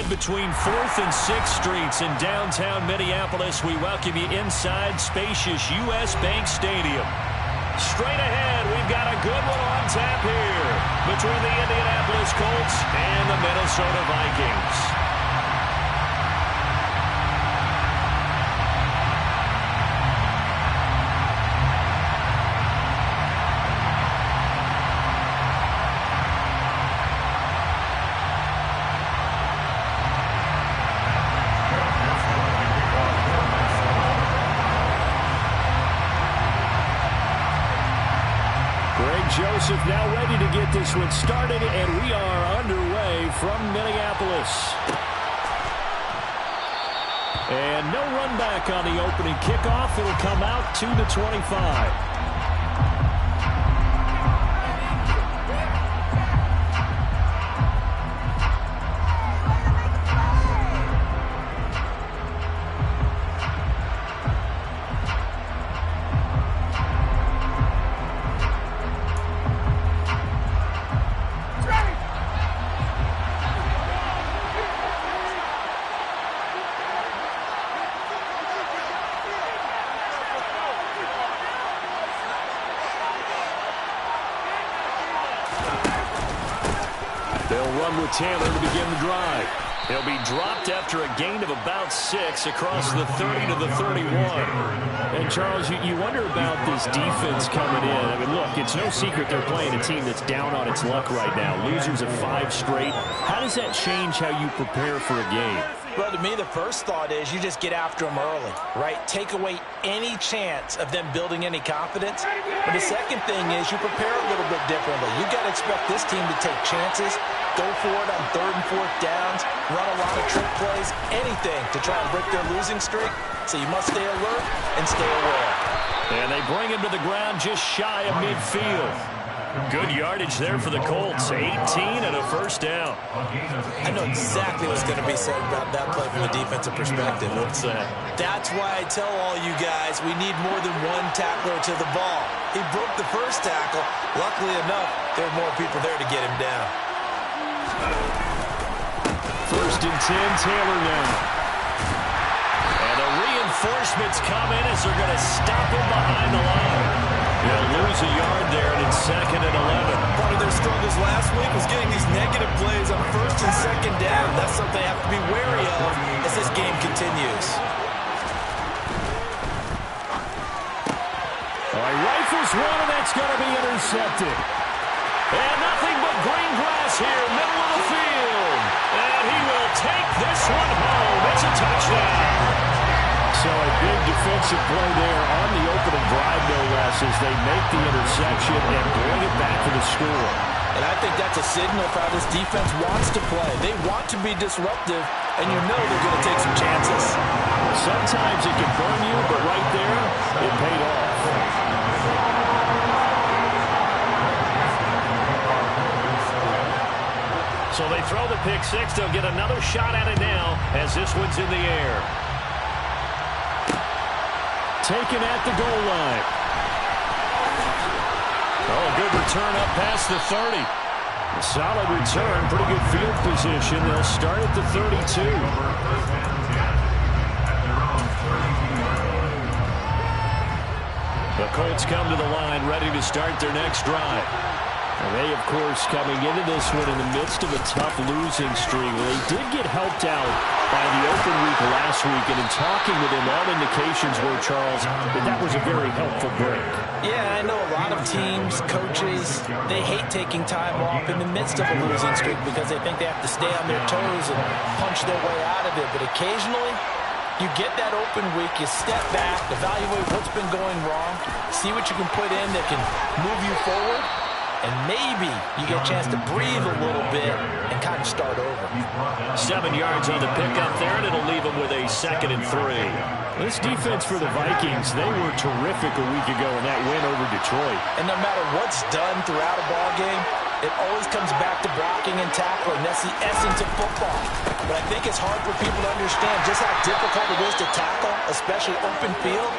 spread between 4th and 6th Streets in downtown Minneapolis. We welcome you inside spacious U.S. Bank Stadium. Straight ahead, we've got a good one on tap here between the Indianapolis Colts and the Minnesota Vikings. Joseph now ready to get this one started, and we are underway from Minneapolis. And no run back on the opening kickoff. It'll come out to the 25. Taylor to begin the drive. He'll be dropped after a gain of about 6 across the 30 to the 31. And, Charles, you wonder about this defense coming in. I mean, look, it's no secret they're playing a team that's down on its luck right now. Losers of 5 straight. How does that change how you prepare for a game? Well, to me, the first thought is you just get after them early, right? Take away any chance of them building any confidence. But the second thing is you prepare a little bit differently. You got to expect this team to take chances, go for it on 3rd and 4th downs, run a lot of trick plays, anything to try and break their losing streak. So you must stay alert and stay aware. And they bring him to the ground just shy of midfield. Good yardage there for the Colts. 18 and a first down. I know exactly what's going to be said about that play from a defensive perspective. What's that? That's why I tell all you guys we need more than one tackler to the ball. He broke the first tackle. Luckily enough, there were more people there to get him down. 1st and 10, Taylor now. And the reinforcements come in as they're going to stop him behind the line. They'll lose a yard there, and it's 2nd and 11. Part of their struggles last week was getting these negative plays on 1st and 2nd down. That's something they have to be wary of as this game continues. All right, rifles one, and that's going to be intercepted. And nothing but green grass here, middle of the field. And he will take this one home. It's a touchdown. So a big defensive play there on the opening drive, no less, as they make the interception and bring it back to the score. And I think that's a signal for how this defense wants to play. They want to be disruptive, and you know they're going to take some chances. Sometimes it can burn you, but right there, it paid off. So they throw the pick 6. They'll get another shot at it now as this one's in the air. Taken at the goal line. Oh, a good return up past the 30. A solid return, pretty good field position. They'll start at the 32. The Colts come to the line, ready to start their next drive. And they, of course, coming into this one in the midst of a tough losing streak. Well, they did get helped out by the open week last week, and in talking with him, all indications were, Charles, that was a very helpful break. Yeah, I know a lot of teams, coaches, they hate taking time off in the midst of a losing streak because they think they have to stay on their toes and punch their way out of it. But occasionally, you get that open week, you step back, evaluate what's been going wrong, see what you can put in that can move you forward, and maybe you get a chance to breathe a little bit and kind of start over. 7 yards on the pickup there, and it'll leave them with a 2nd and 3. This defense for the Vikings, they were terrific a week ago in that win over Detroit. And no matter what's done throughout a ball game, It always comes back to blocking and tackling. That's the essence of football. But I think it's hard for people to understand just how difficult it is to tackle, especially open field.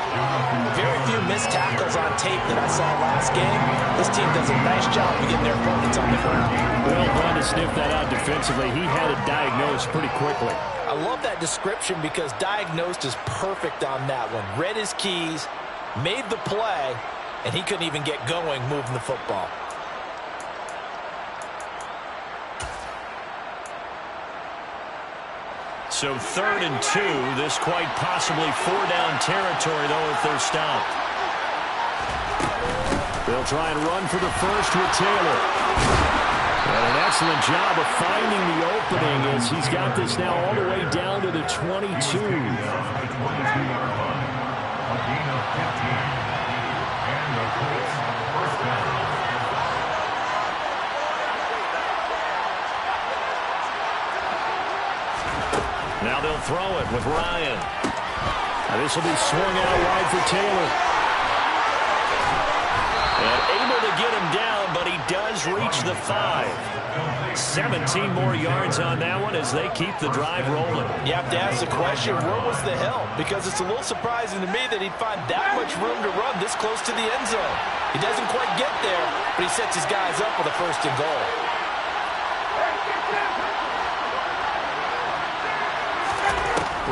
Very few missed tackles on tape that I saw last game. This team does a nice job of getting their opponents on the ground. Well done to sniff that out defensively. He had it diagnosed pretty quickly. I love that description because diagnosed is perfect on that one. Read his keys, made the play, and he couldn't even get going moving the football. So 3rd and 2. This quite possibly 4-down territory, though, if they're stopped. They'll try and run for the first with Taylor. And an excellent job of finding the opening as he's got this now all the way down to the 22. Now they'll throw it with Ryan. This will be swung out wide for Taylor. And able to get him down, but he does reach the 5. 17 more yards on that one as they keep the drive rolling. You have to ask the question, where was the help? Because it's a little surprising to me that he'd find that much room to run this close to the end zone. He doesn't quite get there, but he sets his guys up with a 1st and goal.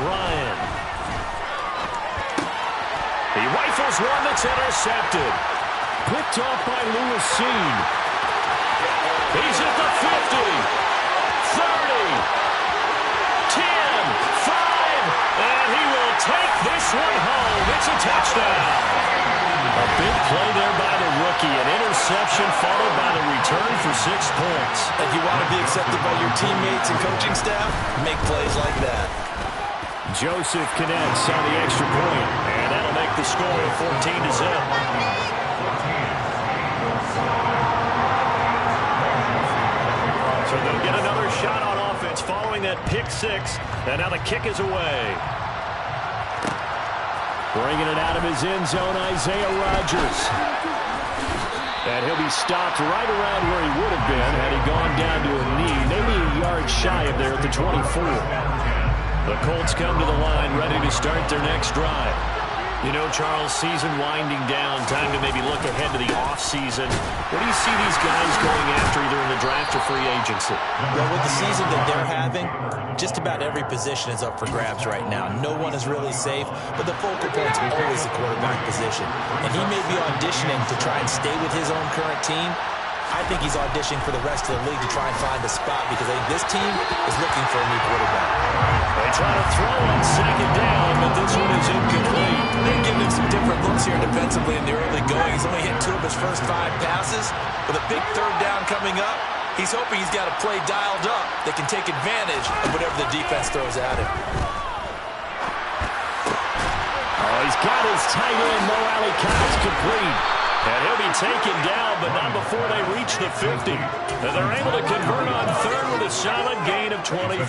Ryan. He rifles one that's intercepted. Picked off by Lewis Cine. He's at the 50, 30, 10, 5, and he will take this one home. It's a touchdown. A big play there by the rookie. An interception followed by the return for 6 points. If you want to be accepted by your teammates and coaching staff, make plays like that. Joseph connects on the extra point, and that'll make the score 14-0. So they'll get another shot on offense following that pick 6, and now the kick is away. Bringing it out of his end zone, Isaiah Rodgers. And he'll be stopped right around where he would have been had he gone down to a knee, maybe a yard shy of there at the 24. The Colts come to the line, ready to start their next drive. You know, Charles, season winding down, time to maybe look ahead to the offseason. What do you see these guys going after either in the draft or free agency? Well, with the season that they're having, just about every position is up for grabs right now. No one is really safe, but the focal point's always the quarterback position. And he may be auditioning to try and stay with his own current team. I think he's auditioning for the rest of the league to try and find a spot because I think this team is looking for a new quarterback. They try to throw on 2nd down, but this one is incomplete. They're giving him some different looks here defensively in the early going. He's only hit 2 of his first 5 passes. With a big 3rd down coming up, he's hoping he's got a play dialed up that can take advantage of whatever the defense throws at him. Oh, he's got his tight end, Mo Alie-Cox, complete. And he'll be taken down, but not before they reach the 50. And they're able to convert on 3rd with a solid gain of 23.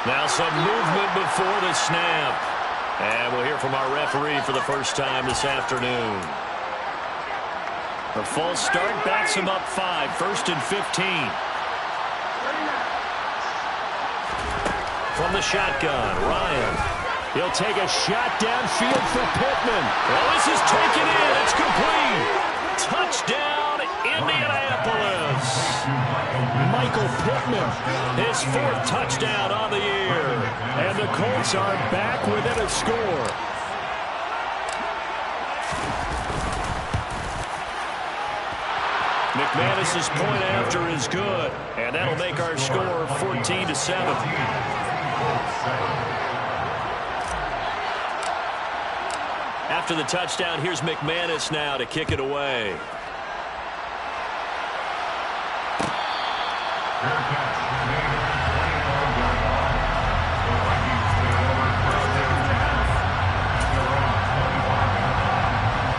Now some movement before the snap. And we'll hear from our referee for the first time this afternoon. The false start backs him up 5, 1st and 15. From the shotgun, Ryan. He'll take a shot downfield for Pittman. Well, this is taken in. It's complete. Touchdown, Indianapolis. Michael Pittman, his 4th touchdown on the year. And the Colts are back within a score. McManus's point after is good. And that'll make our score 14-7. After the touchdown, here's McManus now to kick it away.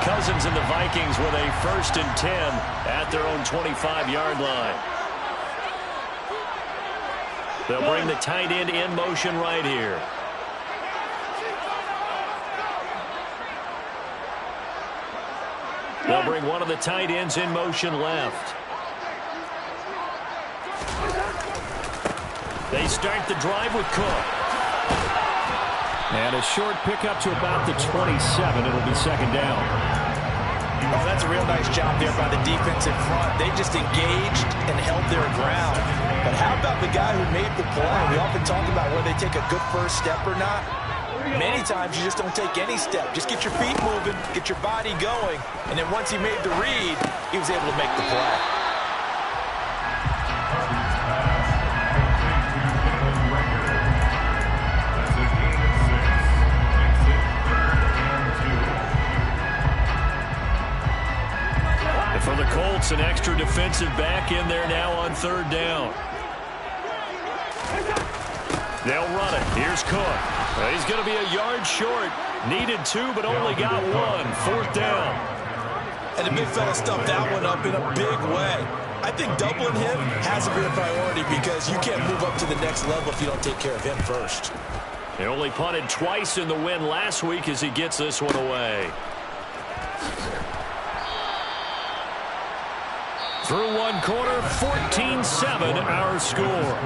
Cousins and the Vikings with a 1st and 10 at their own 25-yard line. They'll bring the tight end in motion right here. They'll bring one of the tight ends in motion left. They start the drive with Cook. And a short pickup to about the 27. It'll be second down. Oh, that's a real nice job there by the defense in front. They just engaged and held their ground. But how about the guy who made the play? We often talk about whether they take a good first step or not. Many times you just don't take any step. Just get your feet moving, get your body going, and then once he made the read, he was able to make the play. And for the Colts, an extra defensive back in there now on third down. They'll run it. Here's Cook. He's going to be a yard short. Needed 2, but only got 1. Fourth down. And the big fella stuffed that one up in a big way. I think doubling him has to be a priority because you can't move up to the next level if you don't take care of him first. He only punted twice in the win last week as he gets this one away. Through one quarter, 14-7 our score.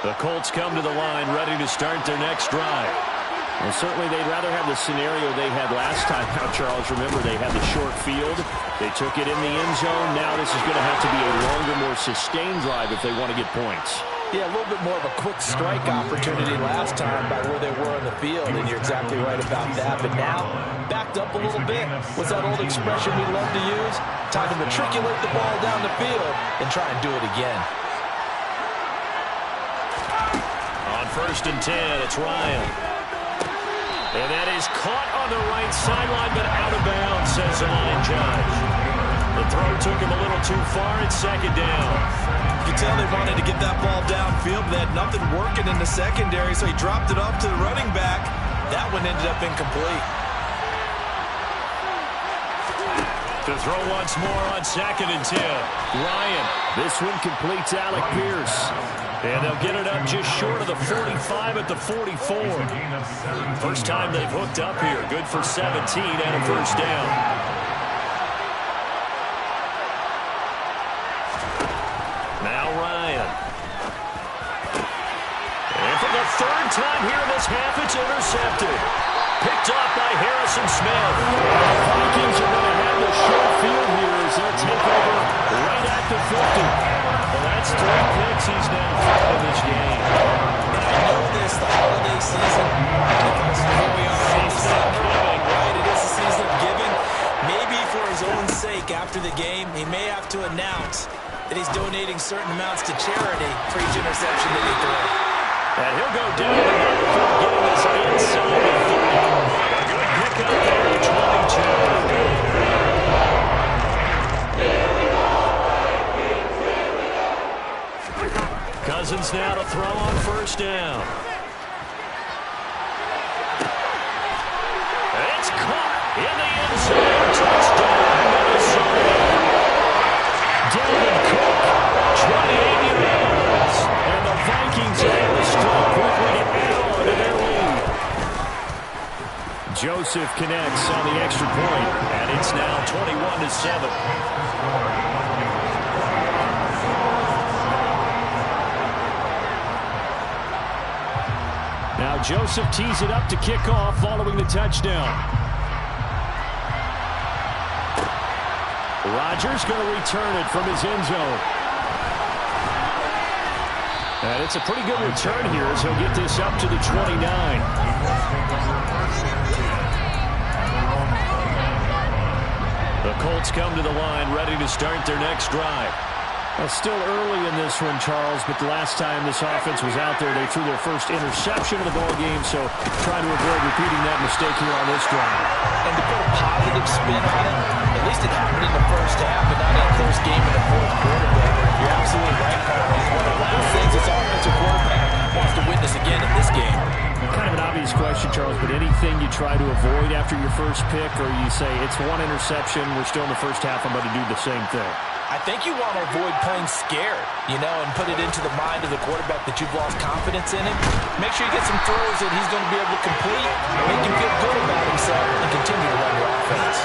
The Colts come to the line ready to start their next drive. Well, certainly they'd rather have the scenario they had last time out, Charles. Remember, they had the short field. They took it in the end zone. Now this is going to have to be a longer, more sustained drive if they want to get points. Yeah, a little bit more of a quick strike opportunity last time by where they were on the field, and you're exactly right about that. But now, backed up a little bit. What's that old expression we love to use? Time to matriculate the ball down the field and try and do it again. On 1st and 10, it's Ryan. And that is caught on the right sideline, but out of bounds, says the line judge. The throw took him a little too far. It's second down. You can tell they wanted to get that ball downfield, but they had nothing working in the secondary, so he dropped it off to the running back. That one ended up incomplete. To throw once more on 2nd and 10. Ryan. This one completes Alec Pierce. And they'll get it up just short of the 45 at the 44. First time they've hooked up here. Good for 17 and a first down. Now Ryan. And for the 3rd time here in this half, it's intercepted. Picked off by Harrison Smith. The Vikings are going to have the short field here as they'll take over right at the 50. Well, that's 3 picks he's now thrown in this game. And I know this, the holiday season, because here we are in December, right? It is the season of giving. Maybe for his own sake after the game, he may have to announce that he's donating certain amounts to charity for each interception that he throws. And he'll go down before getting us inside the 30. A good pickup there at 22. Cousins now to throw on 1st down. It's caught in the end zone. Touchdown, Minnesota. Dalvin Cook, 28 yards. And the Vikings are able to strike quickly to add on to their lead. Joseph connects on the extra point, and it's now 21-7. Now Joseph tees it up to kick off following the touchdown. Rodgers going to return it from his end zone. And it's a pretty good return here as he'll get this up to the 29. The Colts come to the line ready to start their next drive. Well, still early in this one, Charles, but the last time this offense was out there, they threw their first interception of the ball game, so trying to avoid repeating that mistake here on this drive. And to put a positive spin on it, at least it happened in the first half and not in a close game in the 4th quarter. But you're absolutely right, Carl. One of the things this offensive quarterback wants to witness again in this game. Kind of an obvious question, Charles, but anything you try to avoid after your first pick, or you say it's one interception, we're still in the first half, I'm going to do the same thing? I think you want to avoid playing scared, and put it into the mind of the quarterback that you've lost confidence in him. Make sure you get some throws that he's going to be able to complete, make him feel good about himself, and continue to run your offense.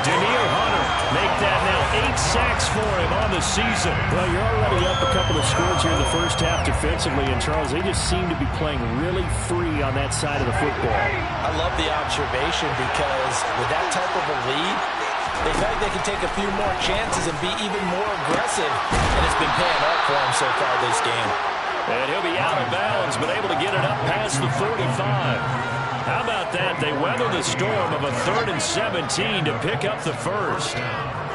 Danielle Hunter, make that now 8 sacks for him on the season. Well, you're already up a couple of scores here in the first half defensively, and Charles, they just seem to be playing really free on that side of the football. I love the observation because with that type of a lead, they feel like they can take a few more chances and be even more aggressive, and it's been paying off for them so far this game. And he'll be out of bounds, but able to get it up past the 35. How about that? They weather the storm of a 3rd and 17 to pick up the first.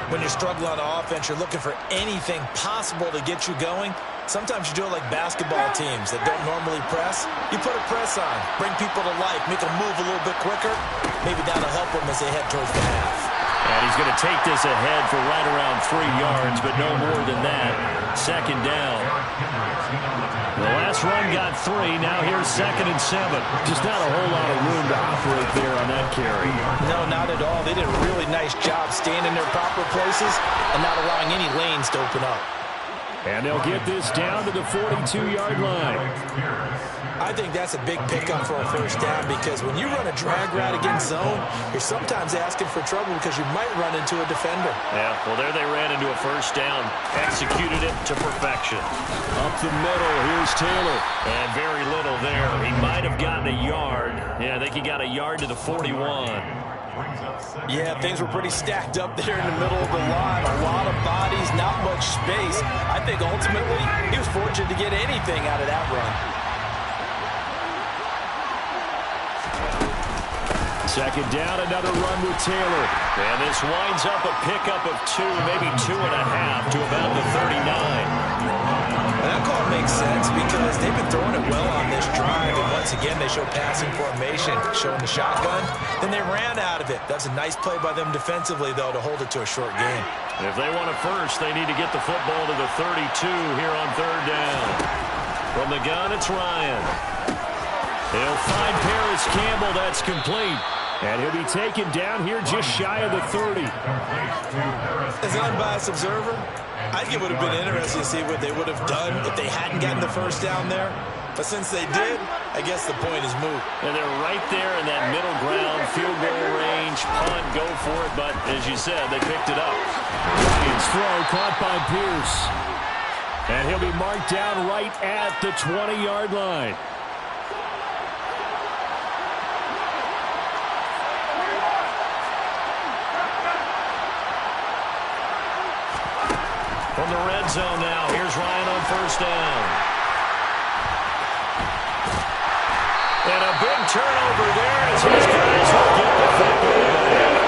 When you're struggling on offense, you're looking for anything possible to get you going. Sometimes you do it like basketball teams that don't normally press. You put a press on, bring people to life, make them move a little bit quicker. Maybe that'll help them as they head towards the half. And he's going to take this ahead for right around 3 yards, but no more than that. 2nd down. The last run got 3. Now here's 2nd and 7. Just not a whole lot of room to operate there on that carry. No, not at all. They did a really nice job staying in their proper places and not allowing any lanes to open up. And they'll get this down to the 42-yard line. I think that's a big pickup for a first down because when you run a drag route against zone, you're sometimes asking for trouble because you might run into a defender. Yeah, well, there they ran into a first down. Executed it to perfection. Up the middle, here's Taylor. And very little there. He might have gotten a yard. Yeah, I think he got a yard to the 41. Yeah, things were pretty stacked up there in the middle of the line. A lot of bodies, not much space. I think ultimately he was fortunate to get anything out of that run. 2nd down, another run with Taylor. And this winds up a pickup of 2, maybe 2.5 to about the 39. And that call makes sense because they've been throwing it well on this drive. And once again, they show passing formation, showing the shotgun. Then they ran out of it. That's a nice play by them defensively, though, to hold it to a short game. If they want a first, they need to get the football to the 32 here on 3rd down. From the gun, it's Ryan. He'll find Paris Campbell. That's complete. And he'll be taken down here just shy of the 30. As an unbiased observer, I think it would have been interesting to see what they would have done if they hadn't gotten the first down there. But since they did, I guess the point is moot. And they're right there in that middle ground, field goal range, punt, go for it. But as you said, they picked it up. Ryan's throw caught by Pierce. And he'll be marked down right at the 20-yard line. From the red zone now, here's Ryan on 1st down. And a big turnover there as his guys will get the football back.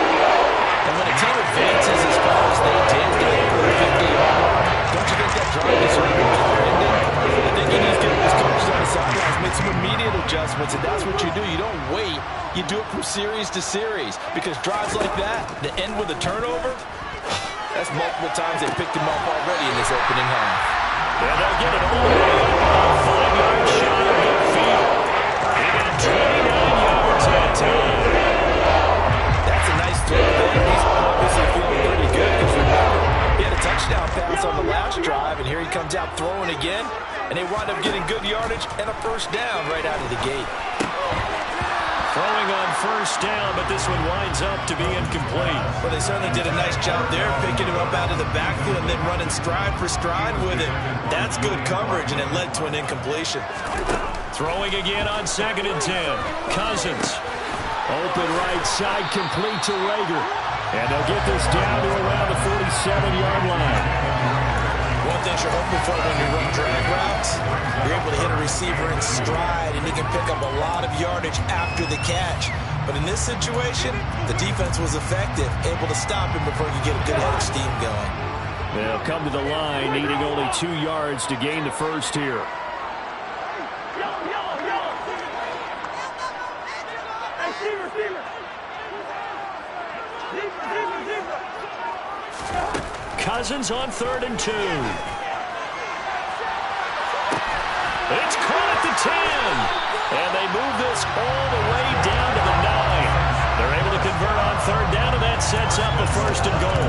And when a team advances as far as they did, get over the 50-yard line, don't you think that drive is sort of ending? I think he needs to get his coaches on the sidelines, make some immediate adjustments, and that's what you do. You don't wait. You do it from series to series because drives like that, that end with a turnover, that's multiple times they picked him up already in this opening half. Yeah, they'll get it all the way up about 5 yards shy of midfield. They got 29 yards that time. That's a nice throw there. He's obviously feeling pretty good because remember, he had a touchdown pass on the last drive, and here he comes out throwing again, and they wind up getting good yardage and a first down right out of the gate. Throwing on 1st down, but this one winds up to be incomplete. Well, they certainly did a nice job there, picking him up out of the backfield and then running stride for stride with it. That's good coverage, and it led to an incompletion. Throwing again on 2nd and 10. Cousins. Open right side, complete to Rager. And they'll get this down to around the 47-yard line. One thing you're hoping for when you run drag routes, you're able to hit a receiver in stride, and he can pick up a lot of yardage after the catch. But in this situation, the defense was effective, able to stop him before he could get a good head of steam going. They'll come to the line, needing only 2 yards to gain the first here. Cousins on 3rd and 2. It's caught at the 10. And they move this all the way down to the 9. They're able to convert on third down, and that sets up a first and goal.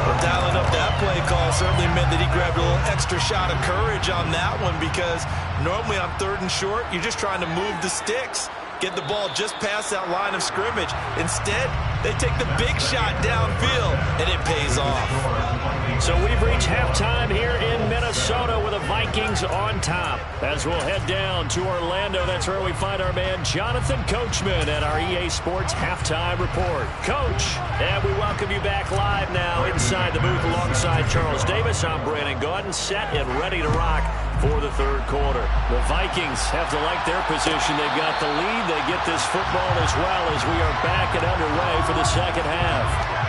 Well, dialing up that play call certainly meant that he grabbed a little extra shot of courage on that one, because normally on third and short, you're just trying to move the sticks, get the ball just past that line of scrimmage. Instead, they take the big shot downfield, and it pays off. So we've reached halftime here in Minnesota with the Vikings on top. As we'll head down to Orlando, that's where we find our man Jonathan Coachman at our EA Sports Halftime Report. Coach, and we welcome you back live now inside the booth alongside Charles Davis. I'm Brandon Gaudin, set and ready to rock for the third quarter. The Vikings have to like their position. They've got the lead. They get this football as well as we are back and underway for the second half.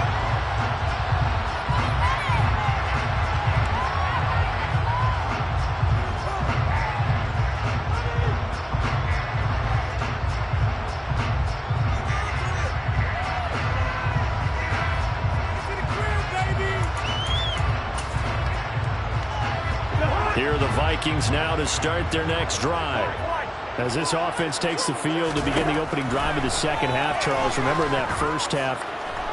Here are the Vikings now to start their next drive. As this offense takes the field to begin the opening drive of the second half, Charles, remember in that first half,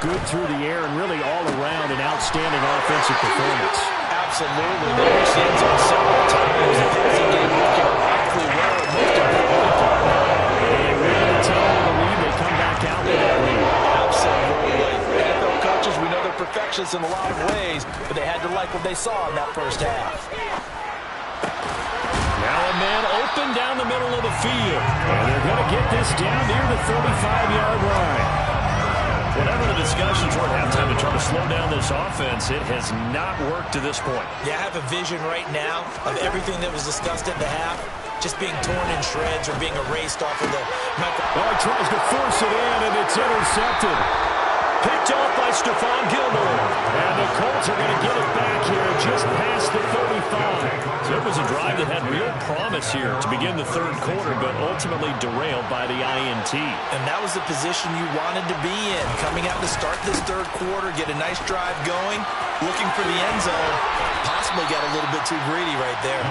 good through the air and really all around an outstanding offensive performance. Absolutely. They reached the end zone several times. The passing game working awfully well. Most importantly, they win the top of the lead. They come back out with that lead. Absolutely. NFL coaches, we know they're perfectionists in a lot of ways, but they had to like what they saw in that first half. Now a man open down the middle of the field. And they're going to get this down near the 35-yard line. Whatever the discussions were at halftime to try to slow down this offense, it has not worked to this point. Yeah, I have a vision right now of everything that was discussed at the half just being torn in shreds or being erased off of the microphone. Well, he tries to force it in, and it's intercepted. Picked off by Stephon Gilmore. And the Colts are going to get it back here just past the 35. So it was a drive that had real promise here to begin the third quarter, but ultimately derailed by the INT. And that was the position you wanted to be in. Coming out to start this third quarter, get a nice drive going, looking for the end zone. Possibly got a little bit too greedy right there.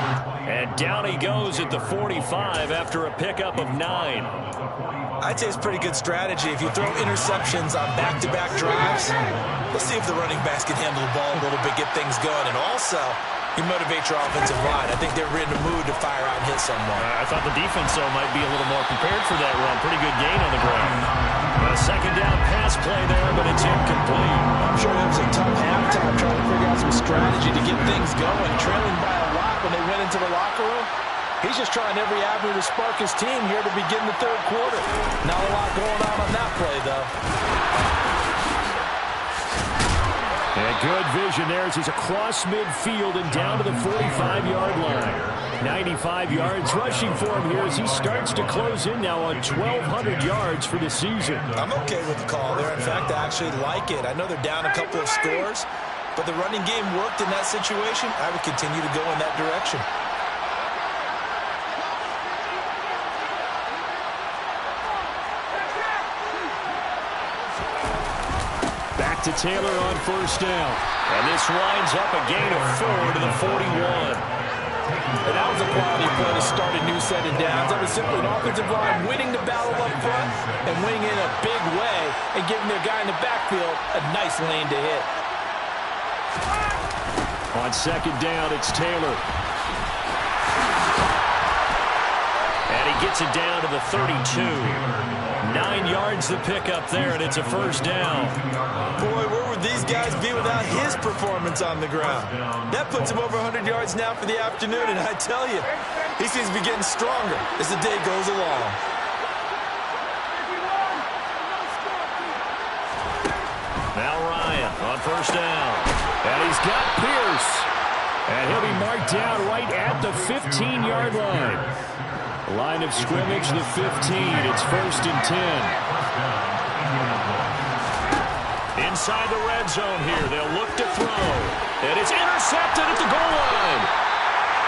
And down he goes at the 45 after a pickup of 9. I'd say it's pretty good strategy. If you throw interceptions on back-to-back drives, let's see if the running backs can handle the ball a little bit, get things going. And also, you motivate your offensive line. I think they're in the mood to fire out and hit someone. I thought the defense, though, might be a little more prepared for that run. Pretty good gain on the ground. A second down pass play there, but it's incomplete. I'm sure it was a tough halftime trying to figure out some strategy to get things going. Trailing by a lot when they went into the locker room. He's just trying every avenue to spark his team here to begin the third quarter. Not a lot going on that play, though. And good vision there as he's across midfield and down to the 45-yard line. 95 yards rushing for him here as he starts to close in now on 1,200 yards for the season. I'm okay with the call there. In fact, I actually like it. I know they're down a couple of scores, but the running game worked in that situation. I would continue to go in that direction. To Taylor on first down. And this winds up a gain of 4 to the 41. And that was a quality play to start a new set of downs. That was simply an offensive line winning the battle up front and winning in a big way and giving their guy in the backfield a nice lane to hit. On second down, it's Taylor. And he gets it down to the 32. 9 yards to pick up there, and it's a first down. Boy, where would these guys be without his performance on the ground? That puts him over 100 yards now for the afternoon, and I tell you, he seems to be getting stronger as the day goes along. Now Ryan on first down. And he's got Pierce. And he'll be marked down right at the 15-yard line. Line of scrimmage, the 15. It's first and 10. Inside the red zone here. They'll look to throw. And it's intercepted at the goal line.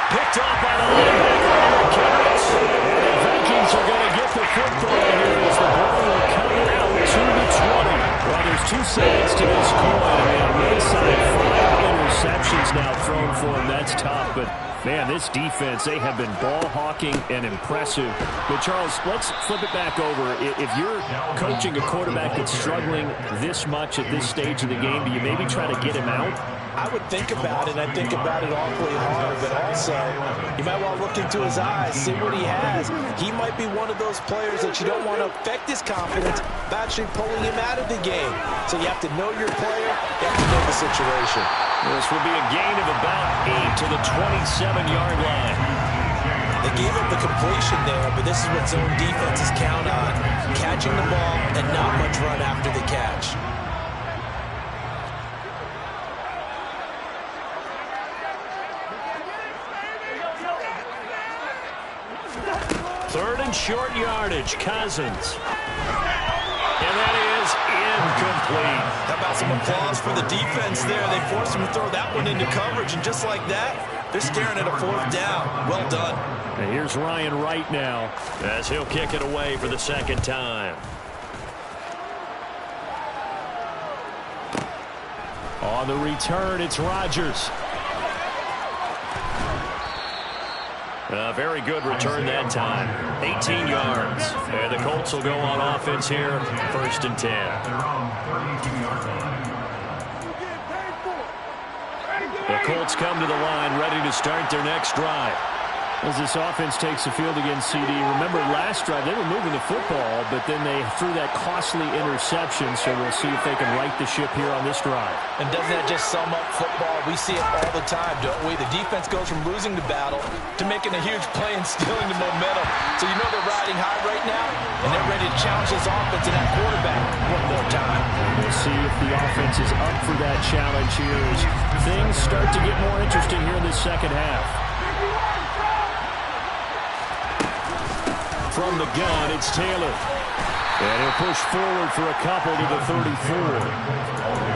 Picked off by the linebacker, Eric Kendricks. And the Vikings are going to get the football here as the ball will come out to the 20. Well, there's two sides to this coin. On one side, 5 interceptions. interceptions now thrown for him. That's tough, but man, this defense, they have been ball hawking and impressive. But Charles, let's flip it back over. If you're coaching a quarterback that's struggling this much at this stage of the game, do you maybe try to get him out? I would think about it, and I think about it awfully hard, but also you might want to look into his eyes, see what he has. He might be one of those players that you don't want to affect his confidence by actually pulling him out of the game. So you have to know your player, you have to know the situation. This will be a gain of about 8 to the 27-yard line. They gave up the completion there, but this is what zone defenses count on, catching the ball and not much run after the catch. Third and short yardage, Cousins. And that is incomplete. How about some applause for the defense there? They forced him to throw that one into coverage, and just like that, they're staring at a fourth down. Well done. And here's Ryan Wright now, as he'll kick it away for the second time. On the return, it's Rodgers. A very good return that time. 18 yards. And the Colts will go on offense here, 1st and 10. The Colts come to the line, ready to start their next drive. As this offense takes the field against CD, remember last drive they were moving the football, but then they threw that costly interception, so we'll see if they can right the ship here on this drive. And doesn't that just sum up football? We see it all the time, don't we? The defense goes from losing the battle to making a huge play and stealing the momentum. So you know they're riding high right now, and they're ready to challenge this offense and that quarterback one more time. We'll see if the offense is up for that challenge here as things start to get more interesting here in this second half. From the gun, it's Taylor. And he'll push forward for a couple to the 34.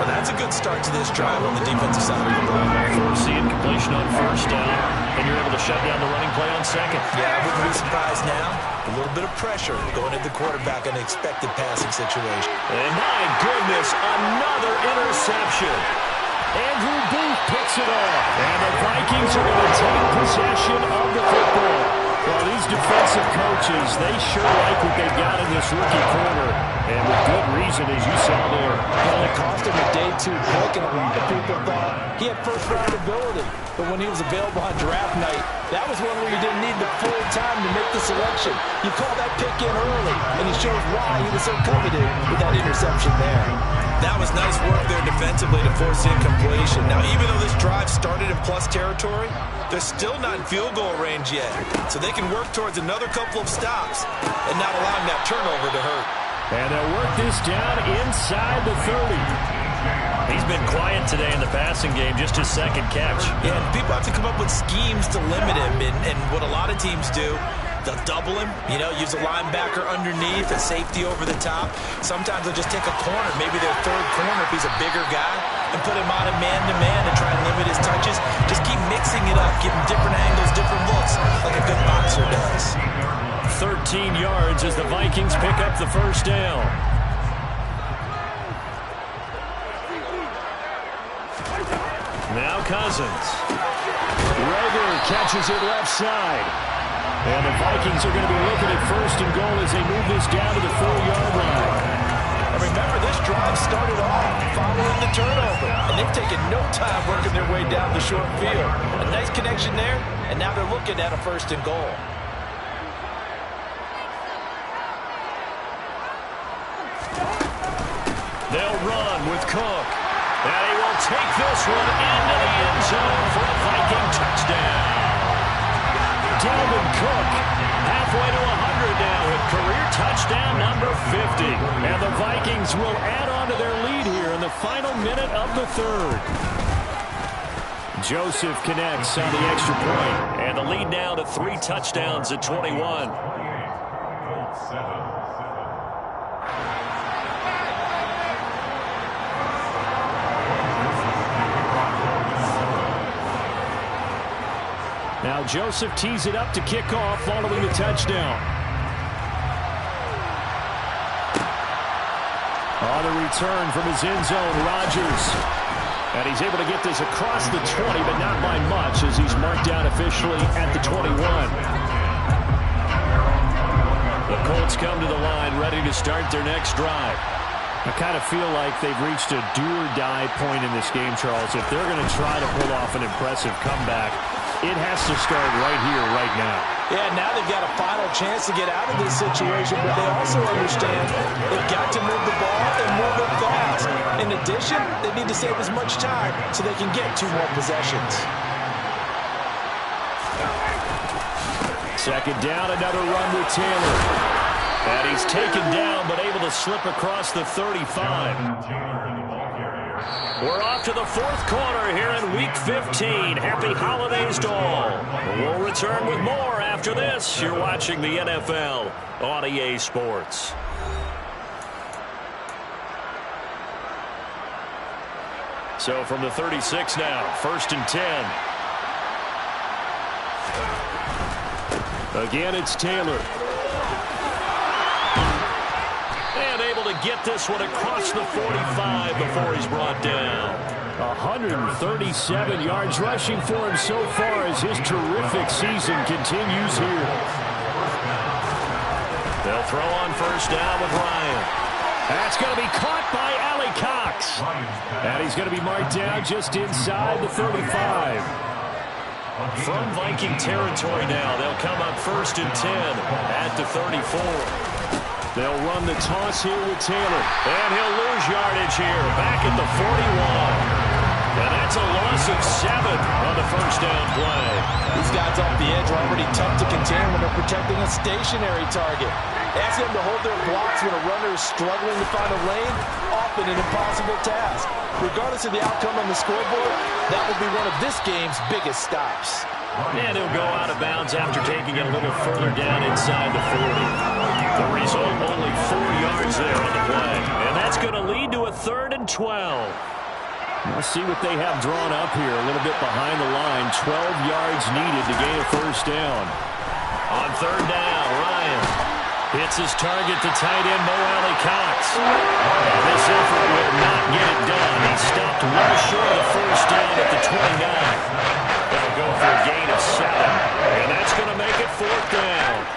Well, that's a good start to this drive on the defensive side of the ball. Forcing completion on 1st down, and you're able to shut down the running play on 2nd. Yeah, I wouldn't be surprised now. A little bit of pressure going at the quarterback in an expected passing situation. And my goodness, another interception. Andrew Booth picks it off. And the Vikings are going to take possession of the football. Well, these defensive coaches, they sure like what they've got in this rookie corner. And with good reason, as you saw there. Well, it cost him a day 2 pick, and a lot of people thought he had first-round ability. But when he was available on draft night, that was one where you didn't need the full time to make the selection. You call that pick in early, and he shows why he was so coveted with that interception there. That was nice work there defensively to force incompletion. Now, even though this drive started in plus territory, they're still not in field goal range yet. So they can work towards another couple of stops and not allowing that turnover to hurt. And they'll work this down inside the 30. He's been quiet today in the passing game, just his 2nd catch. Yeah, and people have to come up with schemes to limit him, and what a lot of teams do, they'll double him, use a linebacker underneath, a safety over the top. Sometimes they'll just take a corner, maybe their 3rd corner if he's a bigger guy, and put him on a man-to-man and try and limit his touches. Just keep mixing it up, give him different angles, different looks, like a good boxer does. 13 yards as the Vikings pick up the 1st down. Now Cousins. Rager catches it left side. And the Vikings are going to be looking at 1st and goal as they move this down to the 4-yard line. And remember, this drive started off following the turnover, and they've taken no time working their way down the short field. A nice connection there, and now they're looking at a 1st and goal. They'll run with Cook. And he will take this one into the end zone for a Viking touchdown. Dalvin Cook Halfway to 100 now with career touchdown number 50. And the Vikings will add on to their lead here in the final minute of the 3rd. Joseph connects on the extra point. And the lead now to 3 touchdowns at 21. Now Joseph tees it up to kick off following the touchdown. On the return from his end zone, Rodgers. And he's able to get this across the 20, but not by much, as he's marked down officially at the 21. The Colts come to the line, ready to start their next drive. I kind of feel like they've reached a do-or-die point in this game, Charles. If they're going to try to pull off an impressive comeback, it has to start right here, right now. Yeah, now they've got a final chance to get out of this situation, but they also understand they've got to move the ball and move it fast. In addition, they need to save as much time so they can get 2 more possessions. Second down, another run with Taylor. And he's taken down, but able to slip across the 35. We're off to the 4th quarter here in Week 15. Happy holidays to all. We'll return with more after this. You're watching the NFL on EA Sports. So from the 36 now, 1st and 10. Again, it's Taylor. And able to get this one across the 45 before he's brought down. 137 yards rushing for him so far as his terrific season continues here. They'll throw on 1st down with Ryan. That's going to be caught by Allie Cox. And he's going to be marked down just inside the 35. From Viking territory now, they'll come up 1st and 10 at the 34. They'll run the toss here with Taylor. And he'll lose yardage here, back at the 41. And that's a loss of 7 on the 1st down play. These guys off the edge are already tough to contain when they're protecting a stationary target. Asking them to hold their blocks when a runner is struggling to find a lane, often an impossible task. Regardless of the outcome on the scoreboard, that will be one of this game's biggest stops. And he'll go out of bounds after taking it a little further down inside the 40. The result, only 4 yards there on the play. And that's going to lead to a 3rd and 12. Let's see what they have drawn up here. A little bit behind the line. 12 yards needed to gain a 1st down. On 3rd down, Ryan hits his target to tight end Mo Alley Cox. And this effort will not get it done. He stopped well short of the 1st down at the 29. They'll go for a gain of 7. And that's going to make it 4th down.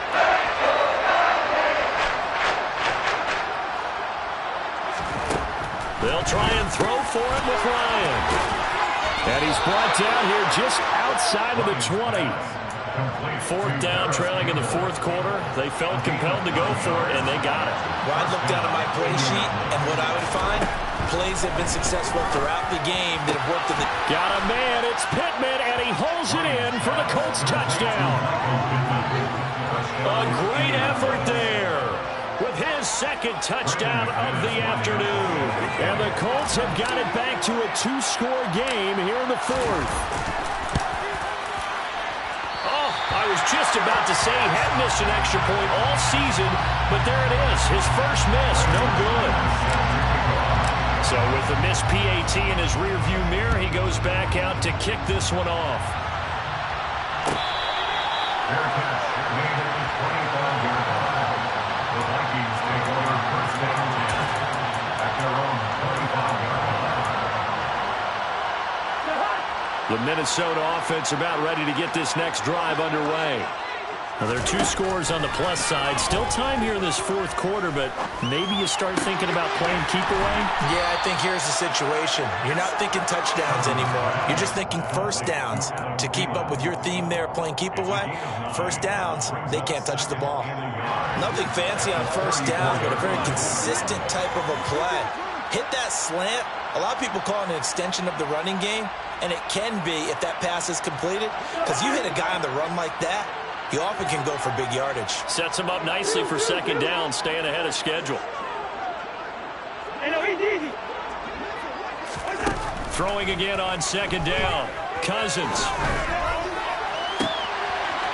They'll try and throw for it with Ryan. And he's brought down here just outside of the 20. 4th down, trailing in the 4th quarter. They felt compelled to go for it, and they got it. Well, I'd look down at my play sheet, and what I would find, plays have been successful throughout the game that have worked in the... Got a man, it's Pittman, and he holds it in for the Colts touchdown. A great effort there with his 2nd touchdown of the afternoon. And the Colts have got it back to a 2-score game here in the 4th. I was just about to say he had missed an extra point all season, but there it is. His first miss, no good. So with the missed PAT in his rearview mirror, he goes back out to kick this one off. The Vikings take over 1st down at their own 35-yard line. The Minnesota offense about ready to get this next drive underway. Now, there are 2 scores on the plus side. Still time here in this 4th quarter, but maybe you start thinking about playing keep away? Yeah, I think here's the situation. You're not thinking touchdowns anymore. You're just thinking 1st downs. To keep up with your theme there, playing keep away, 1st downs, they can't touch the ball. Nothing fancy on 1st down, but a very consistent type of a play. Hit that slant. A lot of people call it an extension of the running game, and it can be if that pass is completed, because you hit a guy on the run like that, you often can go for big yardage. Sets him up nicely for 2nd down, staying ahead of schedule. Throwing again on 2nd down. Cousins.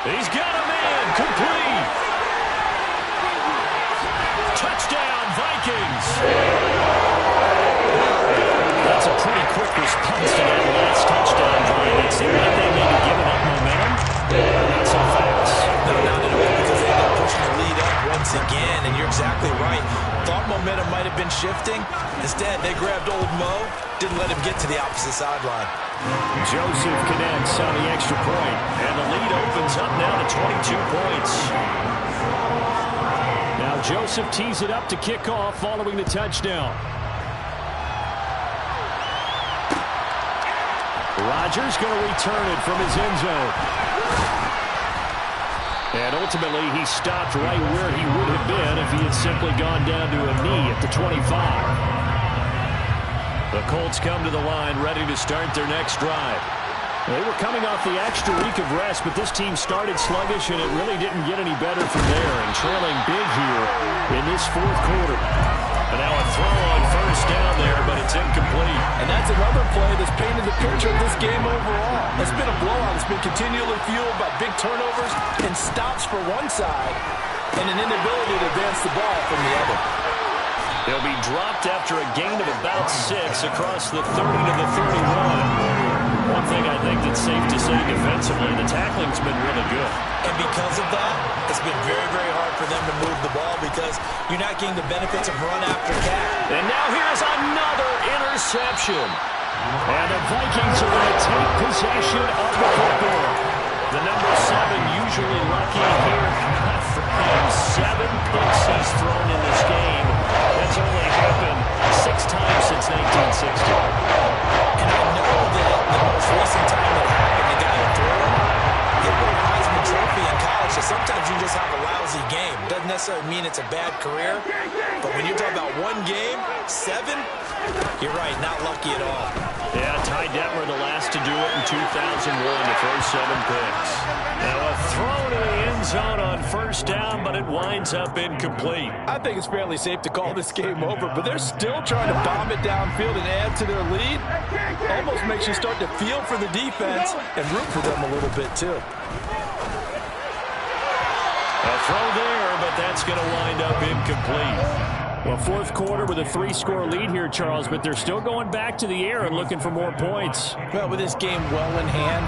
He's got a man, complete. Touchdown, Vikings. That's a pretty quick response to that last touchdown drive. It seemed like they may be giving up momentum. Not so fast. No, not at all, because they got pushing the lead up once again, and you're exactly right. Thought momentum might have been shifting. Instead, they grabbed old Mo, didn't let him get to the opposite sideline. Joseph connects on the extra point, and the lead opens up now to 22 points. Now Joseph tees it up to kick off following the touchdown. Rodgers going to return it from his end zone. And ultimately, he stopped right where he would have been if he had simply gone down to a knee at the 25. The Colts come to the line ready to start their next drive. They were coming off the extra week of rest, but this team started sluggish, and it really didn't get any better from there, and trailing big here in this fourth quarter. And now a throw on first down there, but it's incomplete. And that's another play that's painted the picture of this game overall. It's been a blowout. It's been continually fueled by big turnovers and stops for one side and an inability to advance the ball from the other. They'll be dropped after a gain of about 6 across the 30 to the 31. One thing I think that's safe to say defensively, the tackling's been really good. And because of that, it's been very, very hard for them to move the ball because you're not getting the benefits of run after catch. And now here's another interception. And the Vikings are going to take possession of the football. The number 7 usually lucky here. Not for him. 7 picks he's thrown in this game. That's only happened 6 times since 1960. And I know that the most recent time that happened, the guy who threw him, he won a Heisman Trophy in college, so sometimes you just have a lousy game. Doesn't necessarily mean it's a bad career, but when you're talking about one game, 7, you're right, not lucky at all. Yeah, Ty Detmer, the last to do it in 2001 to throw 7 picks. Now a throw to the end zone on first down, but it winds up incomplete. I think it's fairly safe to call this game over, but they're still trying to bomb it downfield and add to their lead. Almost makes you start to feel for the defense and root for them a little bit too. A throw there, but that's going to wind up incomplete. Well, fourth quarter with a 3-score lead here, Charles, but they're still going back to the air and looking for more points. Well, with this game well in hand,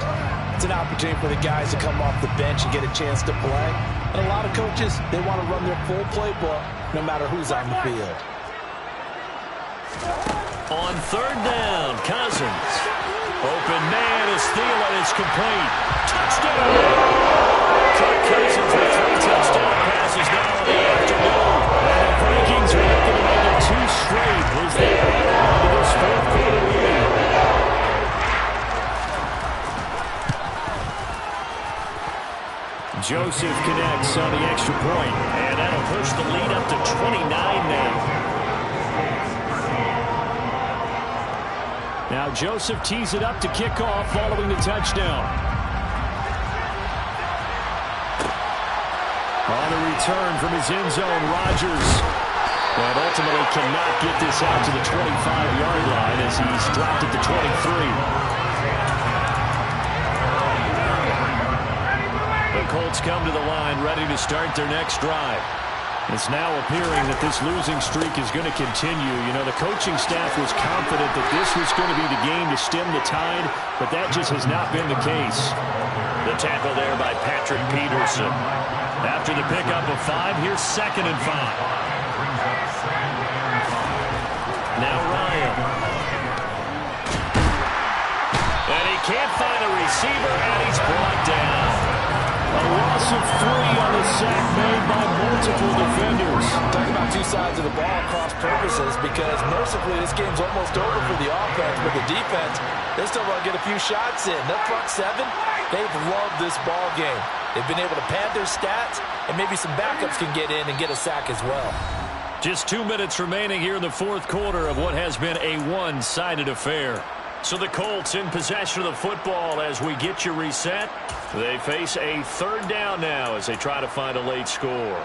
it's an opportunity for the guys to come off the bench and get a chance to play. And a lot of coaches, they want to run their full playbook no matter who's on the field. On third down, Cousins. Open man is Thielen. It's complete. Touchdown! Kirk Cousins with 3 touchdown passes now in the afternoon. And the Vikings are looking to make it 2 straight as they add on to this fourth quarter lead. Joseph connects on the extra point, and that'll push the lead up to 29 now. Now Joseph tees it up to kick off following the touchdown. On the return from his end zone, Rodgers. And ultimately cannot get this out to the 25-yard line as he's dropped at the 23. The Colts come to the line ready to start their next drive. It's now appearing that this losing streak is going to continue. You know, the coaching staff was confident that this was going to be the game to stem the tide, but that just has not been the case. The tackle there by Patrick Peterson. After the pickup of 5, here's 2nd and 5. Now Ryan. And he can't find a receiver, and he's brought down. A loss of 3 on the sack made by multiple defenders. Talk about 2 sides of the ball across purposes because mercifully this game's almost over for the offense, but the defense, they still want to get a few shots in. That front 7, they've loved this ball game. They've been able to pad their stats, and maybe some backups can get in and get a sack as well. Just 2 minutes remaining here in the fourth quarter of what has been a one-sided affair. So the Colts in possession of the football as we get you reset. They face a 3rd down now as they try to find a late score.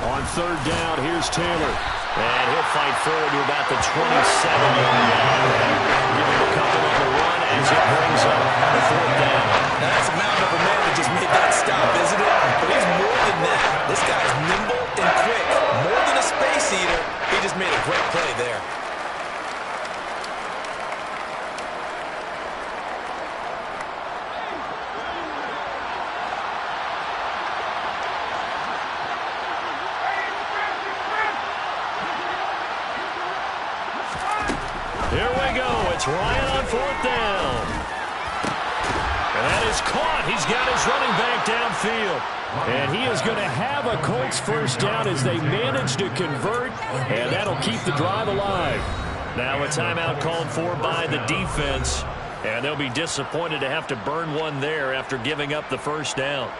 On 3rd down, here's Taylor. And he'll fight forward to about the 27-yard line. Give him a couple on the run as it brings up the 4th down. Now that's a mountain of a man that just made that stop, isn't it? But he's more than that. This guy's nimble and quick. More than a space eater. He just made a great play there. trying on fourth down. And that is caught. He's got his running back downfield. And he is going to have a Colts first down as they manage to convert, and that'll keep the drive alive. Now a timeout called for by the defense, and they'll be disappointed to have to burn one there after giving up the first down.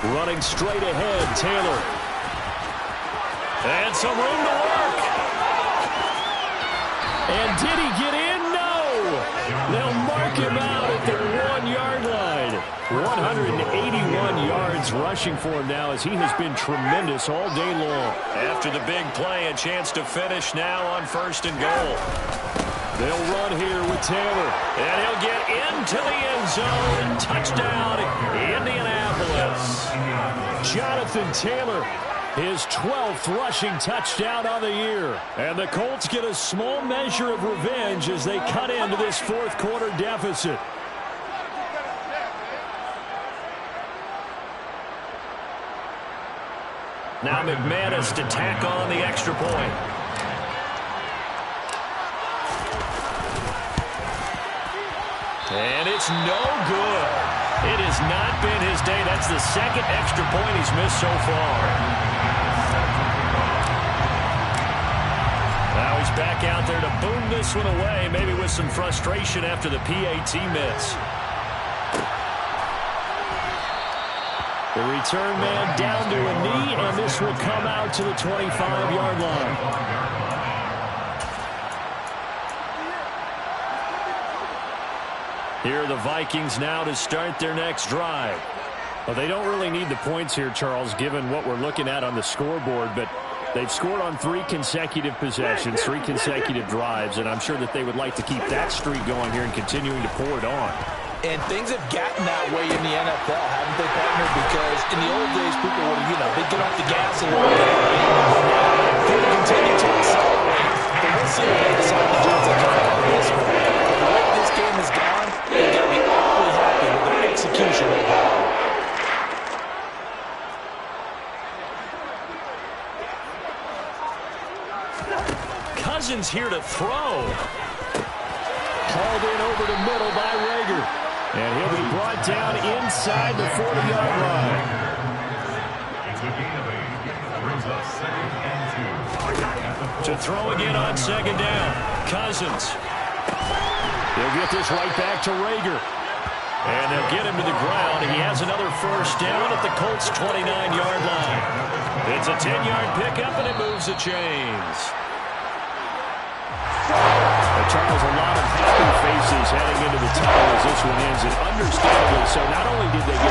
Running straight ahead, Taylor. And some room to work. And did he get in? No. They'll mark him out at the 1-yard line. 181 yards rushing for him now as he has been tremendous all day long. After the big play, a chance to finish now on first and goal. They'll run here with Taylor. And he'll get into the end zone. Touchdown, Indianapolis. Jonathan Taylor, his 12th rushing touchdown on the year. And the Colts get a small measure of revenge as they cut into this fourth quarter deficit. Now McManus to tack on the extra point. And it's no good. It has not been his day. That's the second extra point he's missed so far. Now he's back out there to boom this one away, maybe with some frustration after the PAT miss. The return man down to a knee, and this will come out to the 25-yard line. Here are the Vikings now to start their next drive. Well, they don't really need the points here, Charles, given what we're looking at on the scoreboard, but they've scored on 3 consecutive possessions, 3 consecutive drives, and I'm sure that they would like to keep that streak going here and continuing to pour it on. And things have gotten that way in the NFL, haven't they, partner? Because in the old days, people would, they'd get off the gas a little bit. They would continue to accelerate. But we'll see what they decide to do after this one. The way this game has gone, they've got to be awfully happy with their execution overall. Cousins here to throw. Hauled in over the middle by Rager. And he'll be brought down inside the 40-yard line. To throw again on second down. Cousins. They'll get this right back to Rager. And they'll get him to the ground. He has another first down at the Colts' 29-yard line. It's a 10-yard pickup, and it moves the chains. Charles, a lot of happy faces heading into the tunnel as this one ends, and understandably so. Not only did they get